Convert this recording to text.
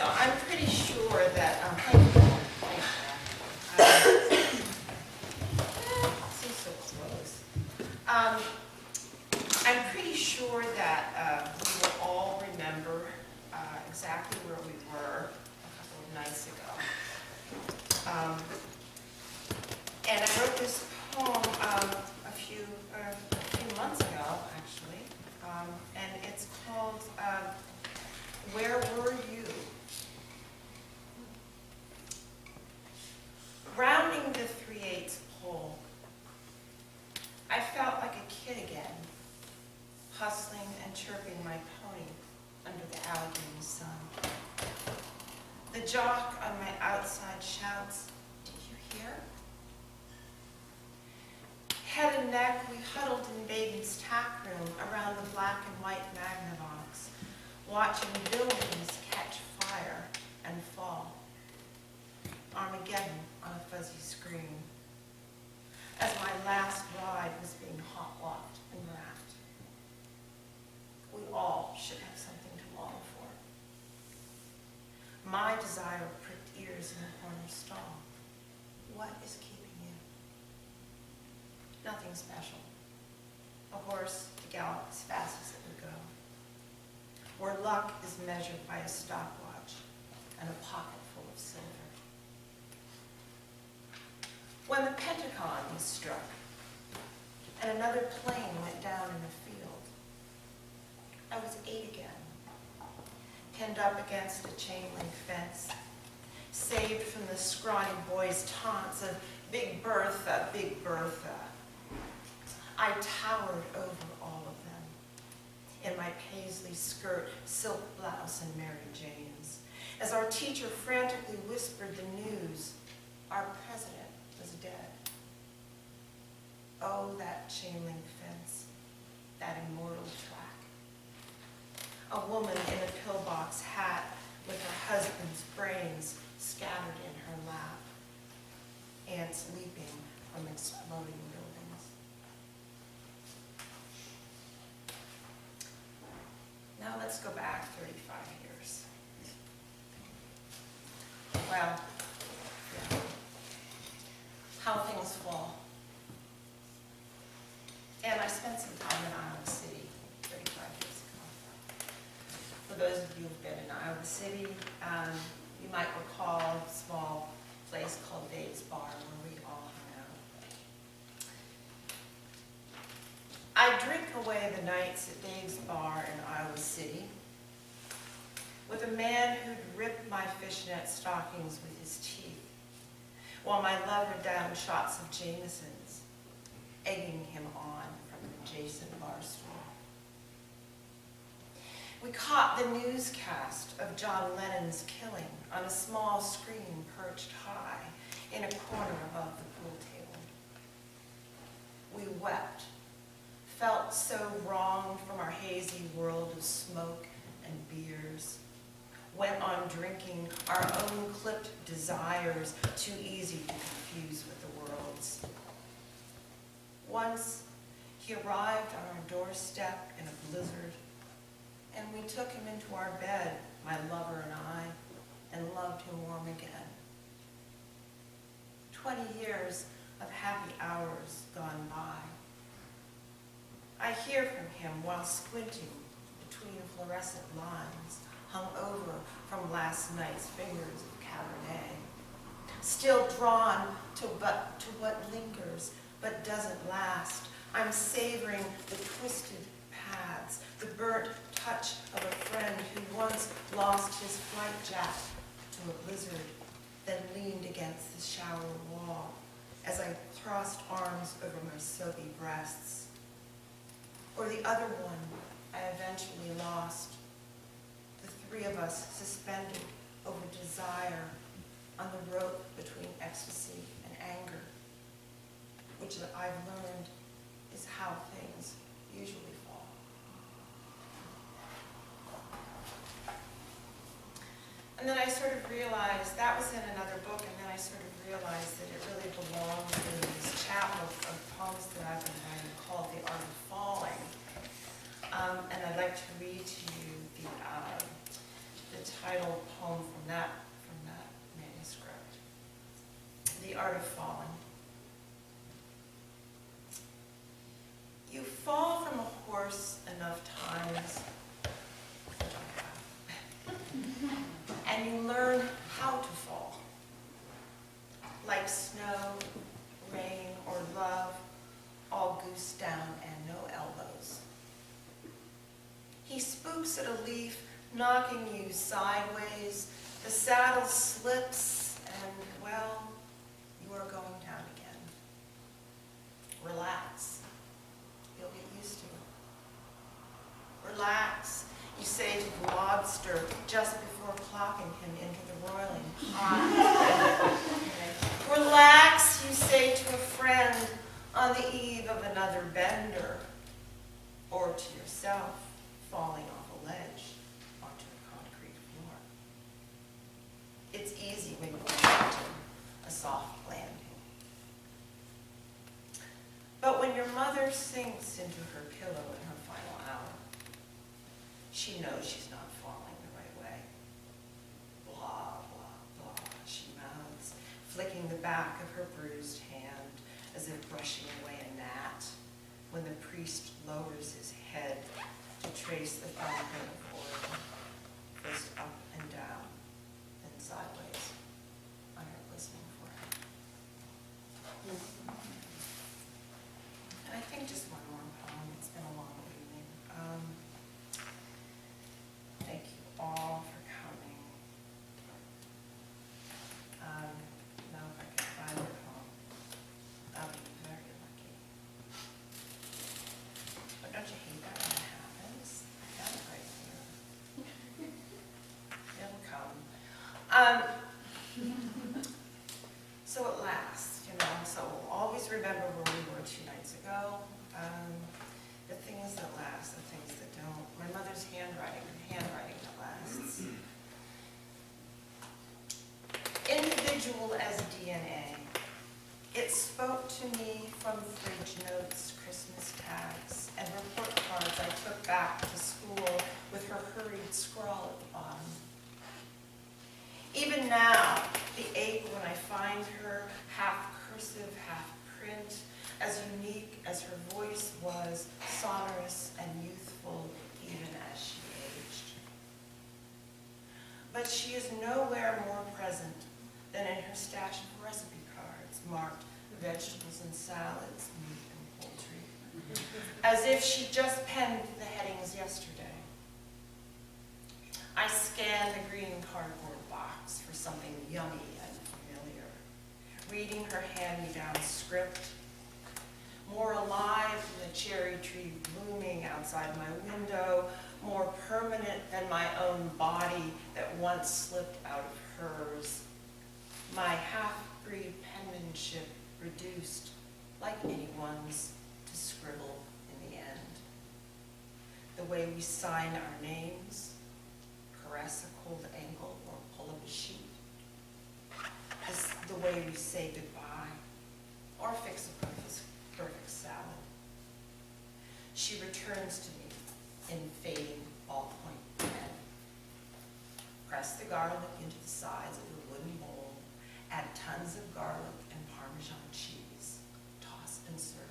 So I'm pretty sure that, seems so close. I'm pretty sure that we will all remember exactly where we were a couple of nights ago. And I wrote this poem a few months ago, actually, and it's called Where Were You? Rounding the 3/8 pole, I felt like a kid again, hustling and chirping my pony under the Allegheny sun. The jock on my outside shouts, "Did you hear?" Head and neck, we huddled in Baden's tack room around the black and white Magnavox, watching buildings catch fire and fall. Armageddon on a fuzzy screen, as my last ride was being hot-locked and wrapped. We all should have something to long for. My desire pricked ears in the corner stall. What is keeping you? Nothing special. A horse to gallop as fast as it would go. Where luck is measured by a stopwatch and a pocket full of silver. When the Pentagon was struck and another plane went down in a field, I was 8 again, pinned up against a chain link fence, saved from the scrawny boys' taunts of Big Bertha, Big Bertha. I towered over all of them in my paisley skirt, silk blouse, and Mary Janes, as our teacher frantically whispered the news: our president was dead. Oh, that chain link fence, that immortal track. A woman in a pillbox hat with her husband's brains scattered in her lap. Ants leaping from exploding buildings. Now let's go back 35 years. Well, yeah. How things fall. And I spent some time in Iowa City 35 years ago. For those of you who've been in Iowa City, you might recall a small place called Dave's Bar where we all hung out. I drink away the nights at Dave's Bar in Iowa City with a man who'd ripped my fishnet stockings with his teeth, while my lover downed shots of Jameson's, egging him on from an adjacent bar stool. We caught the newscast of John Lennon's killing on a small screen perched high in a corner above the pool table. We wept, felt so wrong from our hazy world of smoke and beers, went on drinking our own clipped desires, too easy to confuse with the world's. Once, he arrived on our doorstep in a blizzard, and we took him into our bed, my lover and I, and loved him warm again. 20 years of happy hours gone by. I hear from him while squinting between fluorescent lines hung over from last night's fingers of Cabernet. Still drawn to what lingers but doesn't last. I'm savoring the twisted paths, the burnt touch of a friend who once lost his flight jack to a blizzard, then leaned against the shower wall as I thrust arms over my soapy breasts. Or the other one I eventually lost, the three of us suspended over desire on the rope between ecstasy and anger, which I've learned is how things usually fall. And then I sort of realized, that was in another book, and then I sort of realized that it really belonged in this chapter of poems that I've been writing called The Art of Falling. And I'd like to read to you the title poem from and you learn how to fall. Like snow, rain, or love, all goose down and no elbows. He spooks at a leaf, knocking you sideways. The saddle slips, and, well, you are going down again. Relax. You'll get used to it. Relax, you say to the lobster just before clocking him into the roiling pot. Relax, you say to a friend on the eve of another bender, or to yourself falling off a ledge onto a concrete floor. It's easy when you're expecting a soft landing. But when your mother sinks into her pillow in her final hour, she knows she's not falling the right way. Blah, blah, blah, she mouths, flicking the back of her bruised hand as if brushing away a gnat when the priest lowers his head to trace the thumbprint of oil, first up and down, then sideways on her glistening forehead. And I think just one more poem. It's been a long evening. Thank you all for coming. Now if I can find the poem, I'll be very lucky. But don't you hate that when it happens? I got it right here. It'll come. So at last, so we'll always remember where we were 2 nights ago. The things that last, the things that don't. My mother's handwriting that lasts. Individual as DNA. It spoke to me from fridge notes, Christmas tags, and report cards I took back to school with her hurried scrawl at the bottom. Even now, the ache when I find her, half cursive, half print, as unique as her voice was, sonorous and youthful even as she aged. But she is nowhere more present than in her stash of recipe cards marked vegetables and salads, meat and poultry, as if she just penned the headings yesterday. I scan the green cardboard box for something yummy and familiar, reading her hand-me-down script, more alive than the cherry tree blooming outside my window, more permanent than my own body that once slipped out of hers, my half-breed penmanship reduced, like anyone's, to scribble in the end. The way we sign our names, caress a cold ankle or pull up a sheet, the way we say goodbye or fix a perfect salad. She returns to me in fading ballpoint pen. Press the garlic into the sides of the wooden bowl, add tons of garlic and Parmesan cheese, toss and serve.